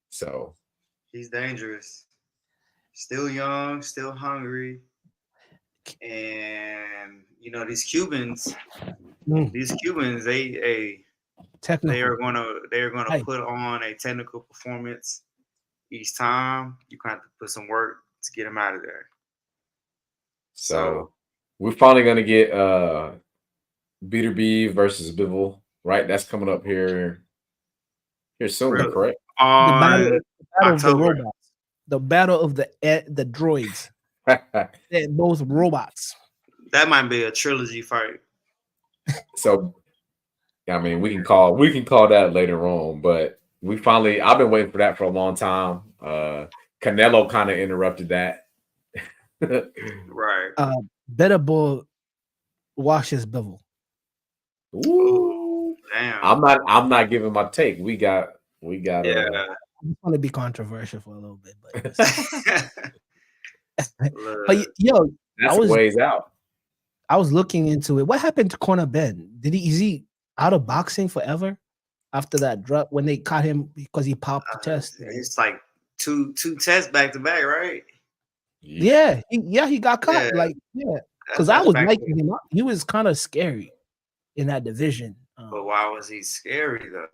So He's dangerous. Still young, still hungry, and these Cubans. These Cubans, they are gonna put on a technical performance each time. You kind of have to put some work to get them out of there. So we're finally gonna get Beater B versus Bivol, right? That's coming up here soon, really? correct? The battle of the October. robots. The battle of the droids. They're both robots. That might be a trilogy fight. So I mean, we can call that later on, but I've been waiting for that for a long time. Canelo kind of interrupted that. Right. Better Bull washes Bivol. Ooh, damn. I'm not giving my take. We got Yeah. I just want to be controversial for a little bit, but but yo, that's ways out. I was looking into it. What happened to Corner Ben? Is he out of boxing forever after that drop when they caught him because he popped the test? It's like two tests back to back, right? Yeah, he got caught. Because I was liking him. He was kind of scary in that division. But why was he scary though?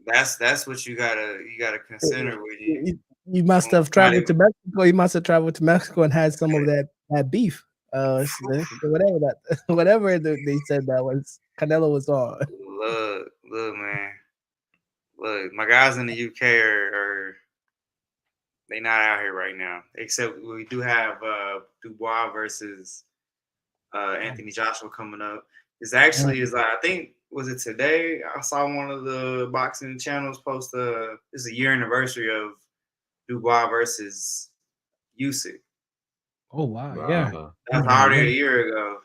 That's what you gotta consider with you. You must have traveled to Mexico. He must have traveled to Mexico and had some of that beef. Whatever they said that was Canelo was on. Look, man. Look, my guys in the UK are they not out here right now. Except we do have Dubois versus Anthony Joshua coming up. It's actually I think was it today? I saw one of the boxing channels post it's a year anniversary of Dubois versus Usyk. Oh wow! Yeah, that's already a year ago.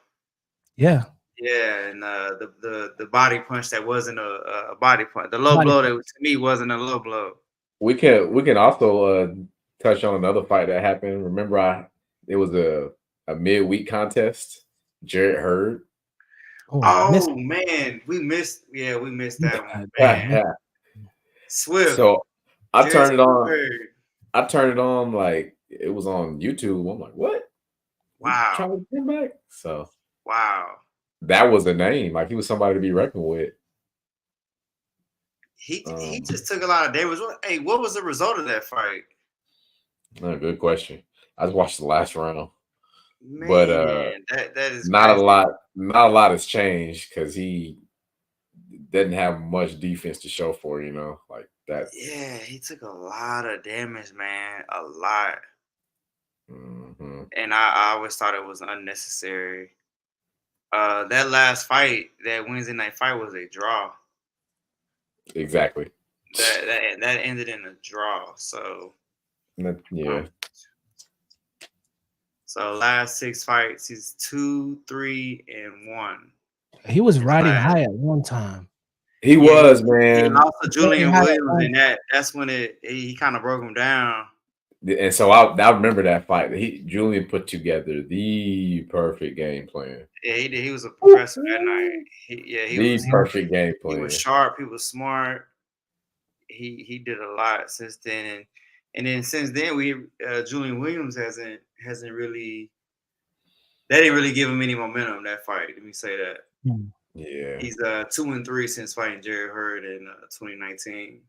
Yeah. Yeah, and the body punch that wasn't a body punch. The low blow that to me wasn't a low blow. We can also touch on another fight that happened. Remember, it was a midweek contest. Jarrett Hurd. Oh man, we missed that one. Man. Swift. So I turned it on like it was on YouTube. I'm like, what? Wow. Trying to get back. So wow. That was a name. Like he was somebody to be reckoned with. He just took a lot of damage. Hey, what was the result of that fight? Good question. I just watched the last round. Man, but that is not crazy. a lot has changed because he didn't have much defense to show for, like that. Yeah, he took a lot of damage, man. A lot. Mm-hmm. And I always thought it was unnecessary. That last fight, that Wednesday night fight, was a draw. Exactly. That ended in a draw. So yeah. So last 6 fights, he's 2-3-1. He was riding high at one time. He was, man. He lost to Julian Williams, and that's when he kind of broke him down. And so I remember that fight. Julian put together the perfect game plan. Yeah, he did. He was a professor that night. He was perfect game plan. He was sharp. He was smart. He did a lot since then, and And then since then, Julian Williams hasn't really. They didn't really give him any momentum that fight. Let me say that. Yeah. He's 2-3 since fighting Jerry Hurd in 2019.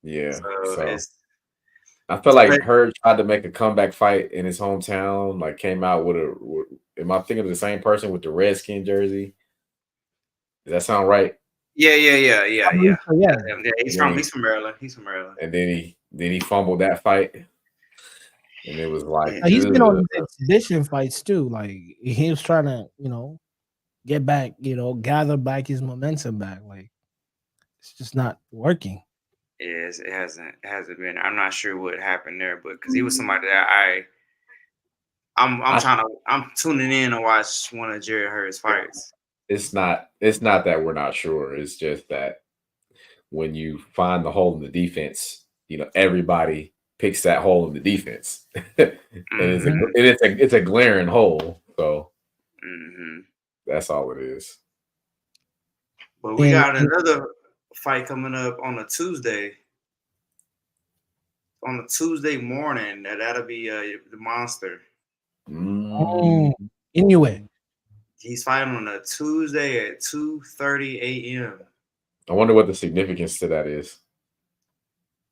Yeah. So it's. I feel like Hurd tried to make a comeback fight in his hometown. Like came out with am I thinking of the same person with the Redskin jersey? Does that sound right? Yeah. He's from Maryland. And then he fumbled that fight. And it was like he's been on exhibition fights too. Like he was trying to, get back, gather back his momentum back. Like it's just not working. Yes, it hasn't been. I'm not sure what happened there, but because he was somebody that I'm tuning in to watch one of Jerry Hurd's fights. It's not that we're not sure. It's just that when you find the hole in the defense, everybody picks that hole in the defense. And it's a glaring hole. So that's all it is. But we got another fight coming up on a Tuesday. On a Tuesday morning, that'll be the Monster. Inuit. He's fighting on a Tuesday at 2:30 a.m. I wonder what the significance to that is.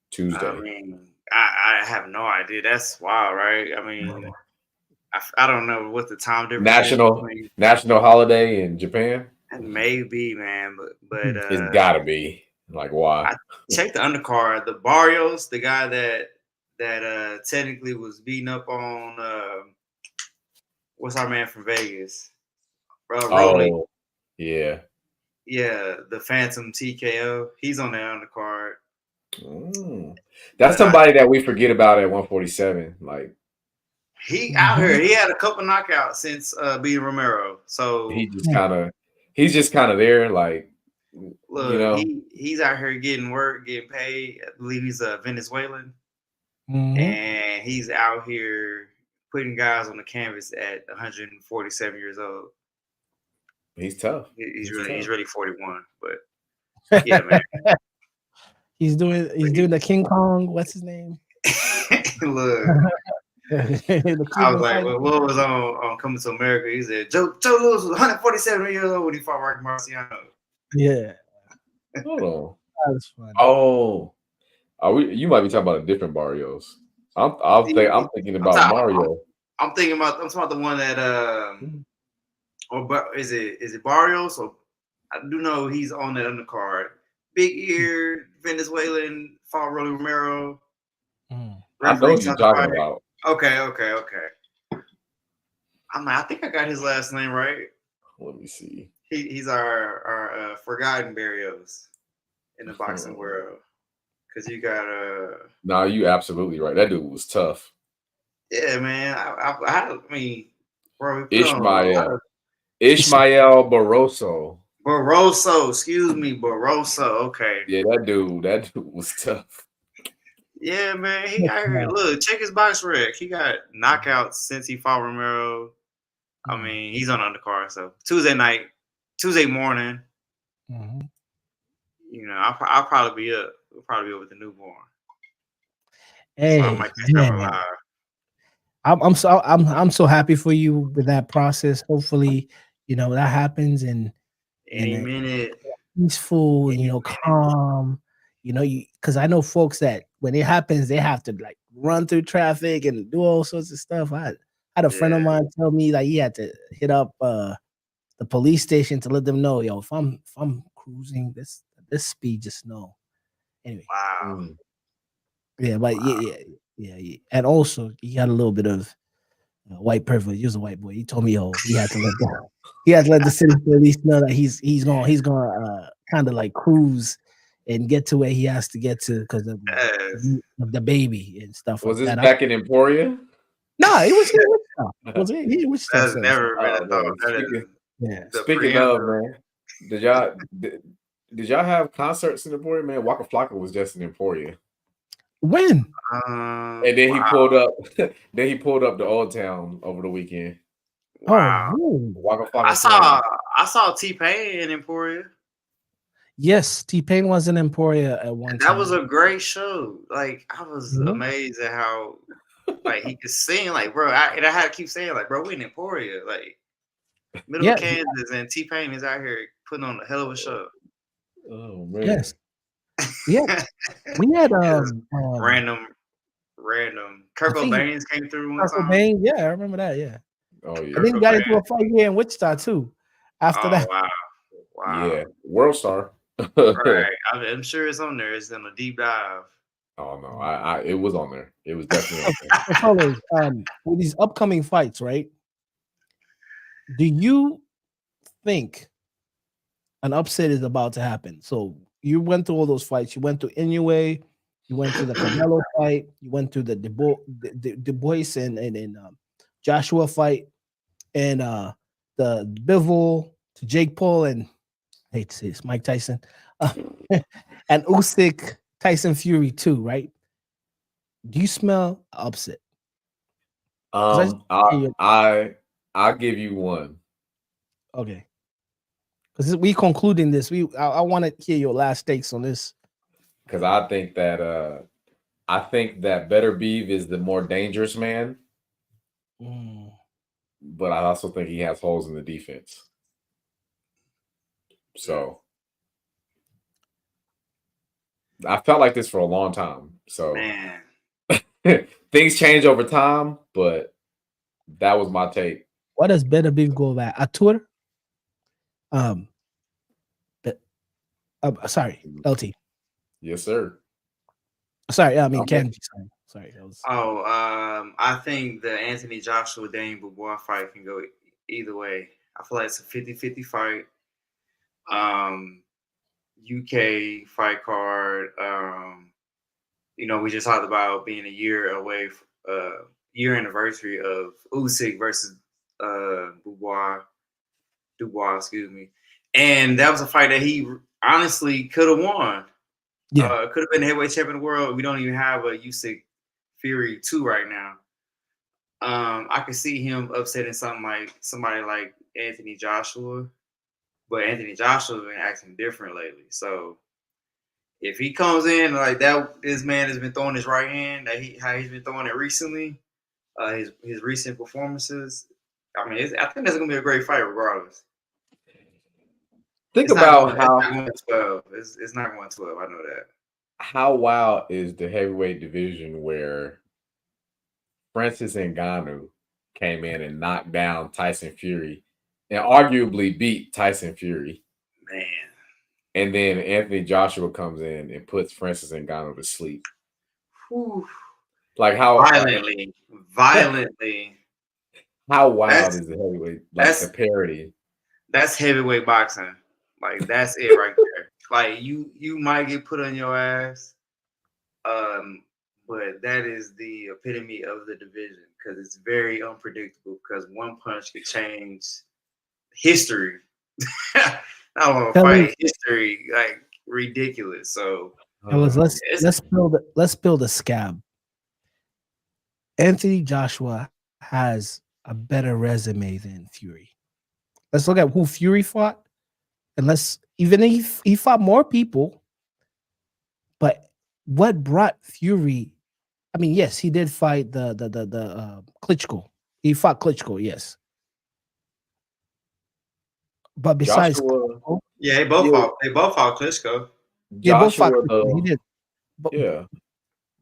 Tuesday. I mean, I have no idea. That's wild, right? I mean, I don't know what the time difference is. National holiday in Japan? It may be, man, but it's gotta be. Like, why? I checked the undercard. The Barrios, the guy that technically was beating up on what's our man from Vegas? Rolling. Yeah. Yeah, the Phantom TKO. He's on the undercard. That's somebody that we forget about at 147. Like he out here. He had a couple knockouts since beating Romero. So he's just kind of there. Like, look, he's out here getting work, getting paid. I believe he's a Venezuelan, and he's out here putting guys on the canvas at 147 years old. He's tough. He's really 41, but yeah, man. He's doing the King Kong. What's his name? Look, I was like, well, what was on Coming to America? He said Joe Louis was 147 years old when he fought Rocky Marciano. Yeah. Hold on. That was funny. Oh, you might be talking about a different Barrios. I'm thinking about Mario. I'm talking about the one that or is it Barrios? Or I do know he's on that undercard. Big ear Venezuelan fought Rolly Romero. I know what you're talking about. Okay. I think I got his last name right. Let me see. He's our forgotten Barrios in the boxing world. Because you got No, you absolutely right. That dude was tough. Yeah, man. I mean, bro, Ishmael Barroso. Excuse me, Barroso. Okay. Yeah, that dude was tough. Yeah, man. He got here. Look, check his box rec. He got knockouts since he fought Romero. I mean, he's on undercard. So Tuesday morning. I'll probably be up. We'll probably be up with the newborn. Hey, so I'm so happy for you with that process. Hopefully, that happens and any minute, peaceful, calm. Because I know folks that when it happens, they have to like run through traffic and do all sorts of stuff. I had a friend of mine tell me that he had to hit up the police station to let them know, yo, if I'm cruising this speed, just know. Anyway. Wow. Yeah, but yeah. And also he had a little bit of white privilege. He was a white boy. He told me, he had to let the city police know that he's gonna kind of like cruise and get to where he has to get to because of the baby and stuff. Was this back in Emporia? No, it was he was That's never been a thought. Speaking of, man, did y'all have concerts in Emporia? Man, Waka Flocka was just in Emporia. When? And then he pulled up. Then he pulled up to Old Town over the weekend. Wow. Oh, Waka Flocka. I saw T-Pain in Emporia. Yes, T-Pain was in Emporia at one And that was time. a great show. Like I was Mhm. amazed at how like he could sing. Like bro, and I had to keep saying like bro, we in Emporia, like middle of Yeah, Kansas, and T Pain is out here putting on a hell of a show. Oh yes, man. yeah. We had Just random, random. I Kurt think Cobain's came through one Kurt time. Cobain. Yeah, I remember that. Yeah, Oh and yeah. then Kurt he got Cobain. into a fight here in Wichita too. After Oh that, wow, wow. Yeah. World star. Right. I'm sure it's on there. It's in a deep dive. Oh no, I it was on there. It was definitely on so, there. so fellas, with these upcoming fights, right? Do you think an upset is about to happen? So you went through all those fights. You went to Inoue, you went to the Canelo fight, you went to the Du Bois and Joshua fight, and the Bivol to Jake Paul and I hate to say this, Mike Tyson, uh, and Usyk Tyson Fury too, right? Do you smell upset? Because I'll give you one okay, because we concluding this. I want to hear your last takes on this. because I think that Better Beeve is the more dangerous man, Mm. but I also think he has holes in the defense. So I felt like this for a long time. So Man. things change over time, but that was my take. What does Better Beef go by? A Twitter? Um, but, sorry, LT. Yes, sir. Sorry, I mean I'm with Kenji. Sorry, that was. Oh, I think the Anthony Joshua Dane Dubois fight can go either way. I feel like it's a 50-50 fight. UK fight card. We just talked about being a year away, year anniversary of Usyk versus Dubois, excuse me. And that was a fight that he honestly could have won. Yeah, Could have been the heavyweight champion of the world. We don't even have a Usyk Fury 2 right now. I could see him upsetting somebody like Anthony Joshua, but Anthony Joshua been acting different lately. So if he comes in like that, this man has been throwing his right hand how he's been throwing it recently. His recent performances. I mean, I think that's gonna be a great fight regardless. Think It's not about going. It's not going 12. It's not going 12. I know that. how wild is the heavyweight division where Francis Ngannou came in and knocked down Tyson Fury and arguably beat Tyson Fury. Man. And then Anthony Joshua comes in and puts Francis Ngannou to sleep. Whew. Like how violently. How wild is the heavyweight? Like the That's parity. that's heavyweight boxing. Like that's it right there. Like you might get put on your ass, but that is the epitome of the division because it's very unpredictable. Because one punch could change history. I don't want to fight history like ridiculous. So let's build a scab. Anthony Joshua has a better resume than Fury. Let's look at who Fury fought, and even if he fought more people, but what brought Fury? I mean, yes, he did fight the Klitschko. He fought Klitschko, yes. But besides, Joshua, yeah, they both fought Klitschko. Yeah, both fought. Joshua, He did. But, yeah.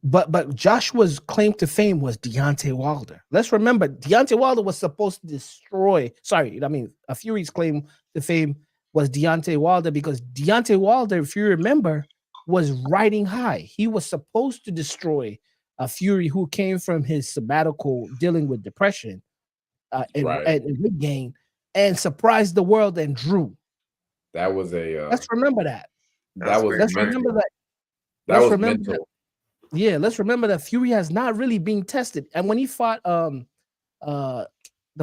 But Joshua's claim to fame was Deontay Wilder. Let's remember, Deontay Wilder was supposed to destroy. Sorry, I mean, Fury's claim to fame was Deontay Wilder because Deontay Wilder, if you remember, was riding high. He was supposed to destroy a Fury who came from his sabbatical dealing with depression and weight gain and surprised the world and drew. That was a. Let's remember that. That was. Let's mental. remember that. That was mental. Yeah, let's remember that Fury has not really been tested. And when he fought the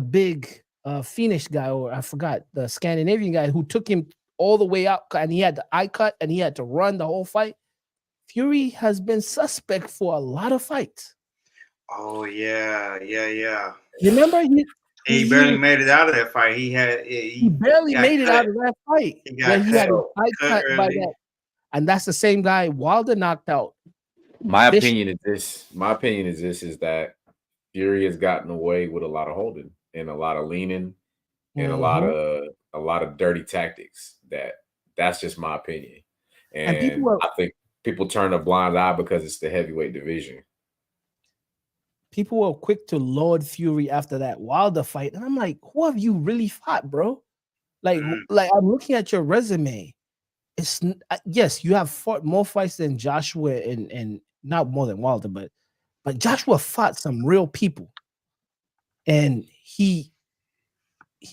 big Finnish guy, or I forgot, the Scandinavian guy who took him all the way out and he had the eye cut and he had to run the whole fight, Fury has been suspect for a lot of fights. Oh yeah. Remember He barely made it out of that fight. He barely got made it cut. out of that fight He where got he had cut, a fight cut by early. that, and that's the same guy Wilder knocked out. My opinion is this. My opinion is this: is that Fury has gotten away with a lot of holding and a lot of leaning and a lot of dirty tactics. That's just my opinion, and I think people turn a blind eye because it's the heavyweight division. People were quick to laud Fury after that Wilder fight, and I'm like, who have you really fought, bro? Like, like I'm looking at your resume. It's yes, you have fought more fights than Joshua and not more than Wilder, but Joshua fought some real people, and he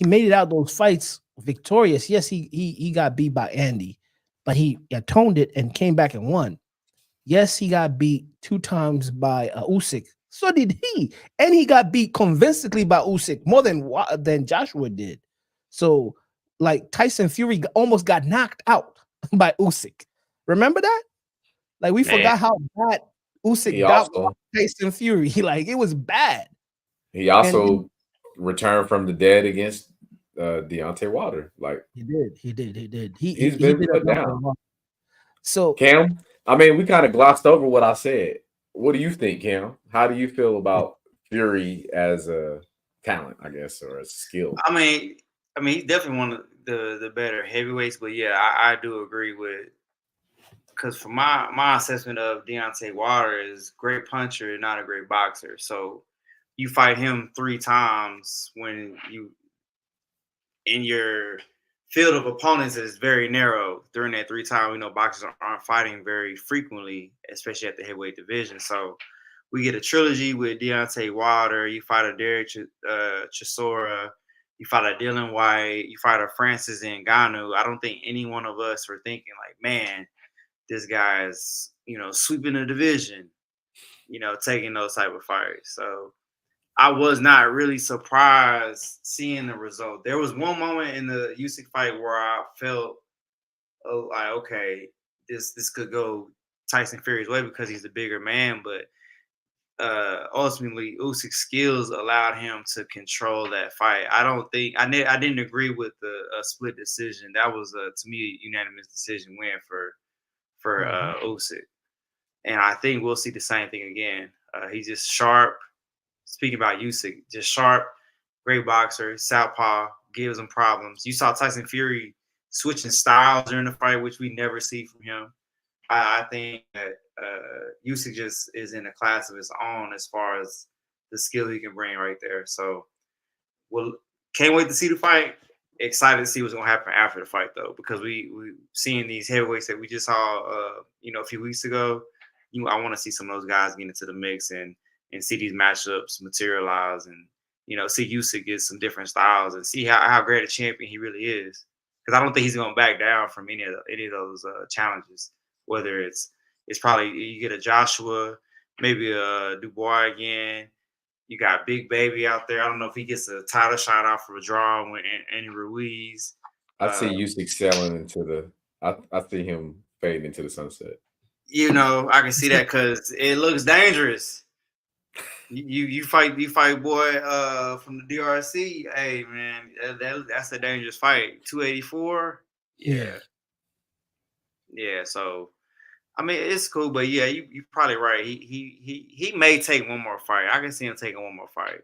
made it out those fights victorious. Yes, he got beat by Andy, but he atoned it and came back and won. Yes, he got beat 2 times by Usyk. So did he, and he got beat convincingly by Usyk more than Joshua did. So, like Tyson Fury almost got knocked out by Usyk. Remember that? Like we forgot how bad Usyk doubted Tyson Fury. Like it was bad. He also returned from the dead against Deontay Wilder. Like he did. He's been put down. So Cam, I mean, we kind of glossed over what I said. What do you think, Cam? How do you feel about Fury as a talent, I guess, or as a skill? I mean, he's definitely one of the better heavyweights, but yeah, I do agree with, because for my assessment of Deontay Wilder is great puncher, not a great boxer. So you fight him 3 times when you in your field of opponents is very narrow. During that 3 times, we know boxers aren't fighting very frequently, especially at the heavyweight division. So we get a trilogy with Deontay Wilder. You fight a Derek Chisora. You fight a Dylan White. You fight a Francis Ngannou. I don't think any one of us were thinking like, man, this guy is, sweeping the division, taking those type of fights. So I was not really surprised seeing the result. There was one moment in the Usyk fight where I felt like, okay, this could go Tyson Fury's way because he's the bigger man, but ultimately Usyk's skills allowed him to control that fight. I don't think I didn't agree with the split decision. That was to me a unanimous decision win for Usyk, and I think we'll see the same thing again. He's just sharp. Speaking about Usyk, just sharp, great boxer, southpaw, gives him problems. You saw Tyson Fury switching styles during the fight, which we never see from him. I think that Usyk just is in a class of his own as far as the skill he can bring right there. So, can't wait to see the fight. Excited to see what's going to happen after the fight, though, because we seeing these heavyweights that we just saw, a few weeks ago. I want to see some of those guys get into the mix and see these matchups materialize, and see Usyk get some different styles and see how great a champion he really is. Because I don't think he's going to back down from any of those challenges. Whether it's probably you get a Joshua, maybe a Dubois again. You got Big Baby out there. I don't know if he gets a title shot off of a draw with Andy Ruiz. I see Usyk selling into the. I see him fading into the sunset. I can see that because it looks dangerous. You fight boy from the DRC. Hey man, that's a dangerous fight. 284. Yeah. So I mean it's cool, but yeah, you're probably right. He may take one more fight. I can see him taking one more fight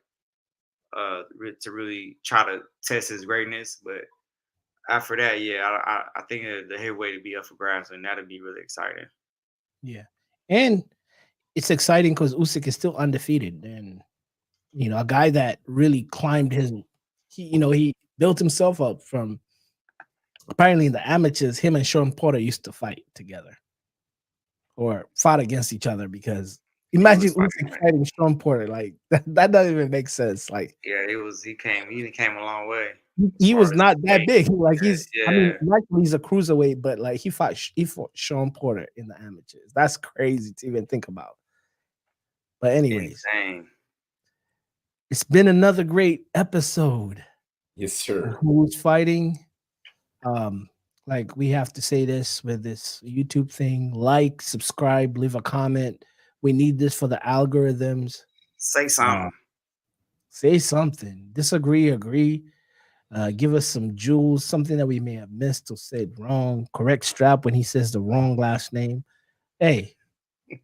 to really try to test his greatness. But after that, yeah, I think the heavyweight to be up for grabs, and that'd be really exciting. Yeah, and it's exciting because Usyk is still undefeated, and a guy that really climbed he built himself up from apparently in the amateurs. Him and Sean Porter used to fight together or fought against each other, because imagine Usyk fighting Sean Porter, like that doesn't even make sense. Like he came a long way. He was not that big. Like I mean, likely he's a cruiserweight, but like he fought Sean Porter in the amateurs. That's crazy to even think about. But anyways, insane. It's been another great episode. Yes, sir. Who's fighting? Like we have to say this with this YouTube thing: like, subscribe, leave a comment. We need this for the algorithms. Say something. Say something. Disagree, agree. Give us some jewels, something that we may have missed or said wrong. Correct Strap when he says the wrong last name. Hey,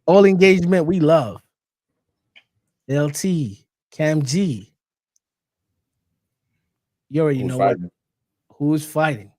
all engagement we love. LT, Kam Gee. You already Who's know what fighting? who's fighting.